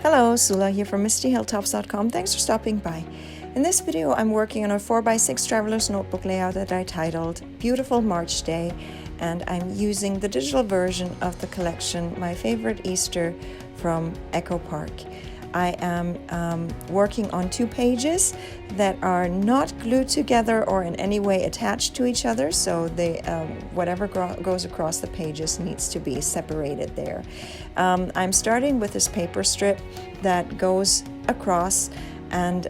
Hello, Sula here from MistyHilltops.com. Thanks for stopping by. In this video, I'm working on a 4x6 traveler's notebook layout that I titled Beautiful March Day, and I'm using the digital version of the collection My Favorite Easter from Echo Park. I am working on 2 pages that are not glued together or in any way attached to each other, so they whatever goes across the pages needs to be separated there. I'm starting with this paper strip that goes across, and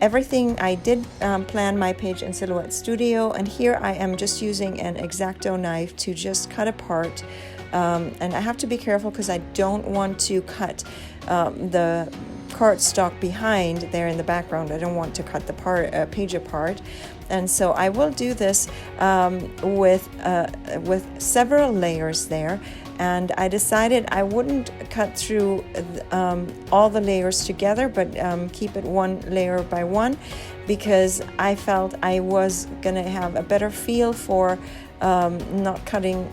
everything I did plan my page in Silhouette Studio, and here I am just using an X-Acto knife to just cut apart. And I have to be careful because I don't want to cut the cardstock behind there in the background. I don't want to cut the page apart, and so I will do this with several layers there. And I decided I wouldn't cut through all the layers together, but keep it one layer by one, because I felt I was gonna have a better feel for not cutting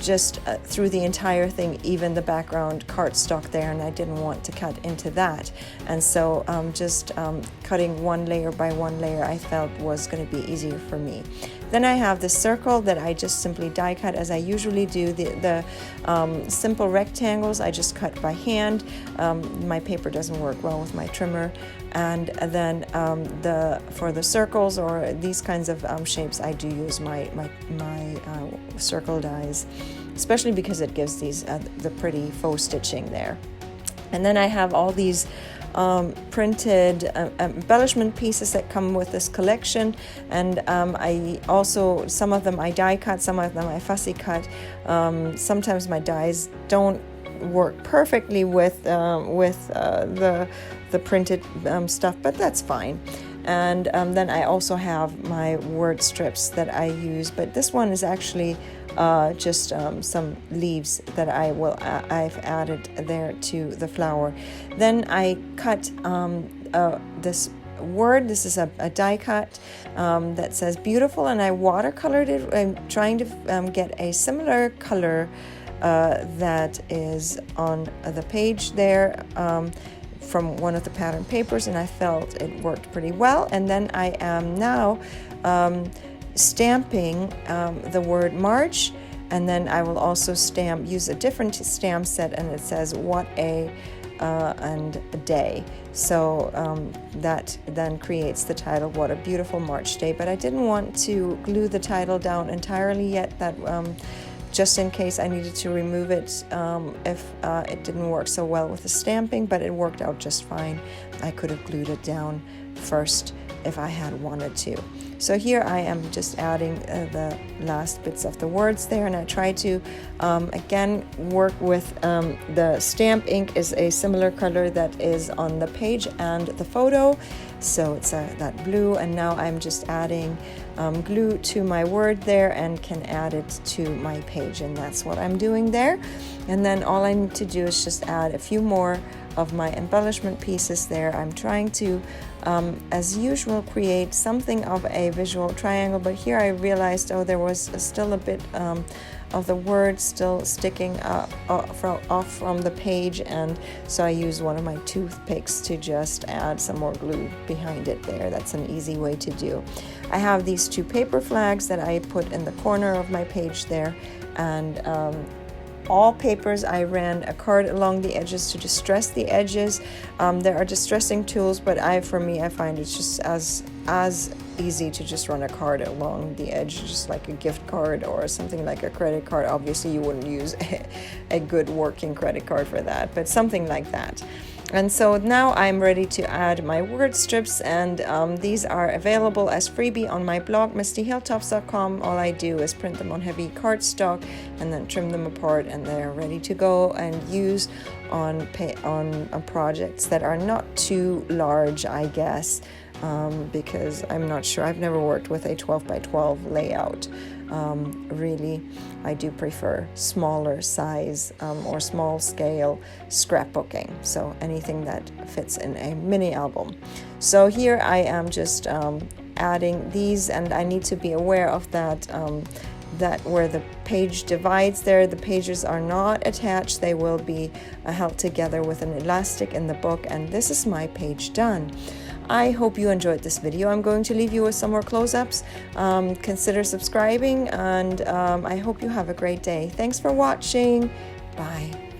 just through the entire thing, even the background cardstock there, and I didn't want to cut into that. And so just cutting one layer by one layer I felt was going to be easier for me. Then I have this circle that I just simply die cut as I usually do. The simple rectangles I just cut by hand. My paper doesn't work well with my trimmer. And then for the circles or these kinds of shapes, I do use my circle dies, especially because it gives these the pretty faux stitching there. And then I have all these printed embellishment pieces that come with this collection, and I also, some of them I die cut, some of them I fussy cut. Sometimes my dies don't work perfectly with the printed stuff, but that's fine. And then I also have my word strips that I use, but this one is actually just some leaves that I've added there to the flower. Then I cut this word. This is a die cut that says beautiful, and I watercolored it. I'm trying to get a similar color that is on the page there from one of the pattern papers, and I felt it worked pretty well. And then I am now stamping the word March, and then I will also use a different stamp set, and it says what a and a day. So that then creates the title, What a Beautiful March Day. But I didn't want to glue the title down entirely yet, that just in case I needed to remove it if it didn't work so well with the stamping, but it worked out just fine. I could have glued it down first if I had wanted to. So here I am just adding the last bits of the words there, and I try to again work with the stamp ink is a similar color that is on the page and the photo, so it's that blue. And now I'm just adding glue to my word there and can add it to my page, and that's what I'm doing there. And then all I need to do is just add a few more of my embellishment pieces there. I'm trying to, as usual, create something of a visual triangle, but here I realized, there was still a bit of the word still sticking off from the page, and so I used one of my toothpicks to just add some more glue behind it there. That's an easy way to do. I have these 2 paper flags that I put in the corner of my page there, and all papers I ran a card along the edges to distress the edges. There are distressing tools, but for me I find it's just as easy to just run a card along the edge, just like a gift card or something like a credit card. Obviously you wouldn't use a good working credit card for that, but something like that. And so now I'm ready to add my word strips, and these are available as freebie on my blog, MistyHilltops.com. All I do is print them on heavy cardstock and then trim them apart, and they're ready to go and use on projects that are not too large, I guess, because I'm not sure. I've never worked with a 12 by 12 layout. Really, I do prefer smaller size or small scale scrapbooking, so anything that fits in a mini album. So here I am just adding these, and I need to be aware of that that where the page divides there, the pages are not attached. They will be held together with an elastic in the book, and this is my page done. I hope you enjoyed this video. I'm going to leave you with some more close-ups. Consider subscribing, and I hope you have a great day. Thanks for watching. Bye.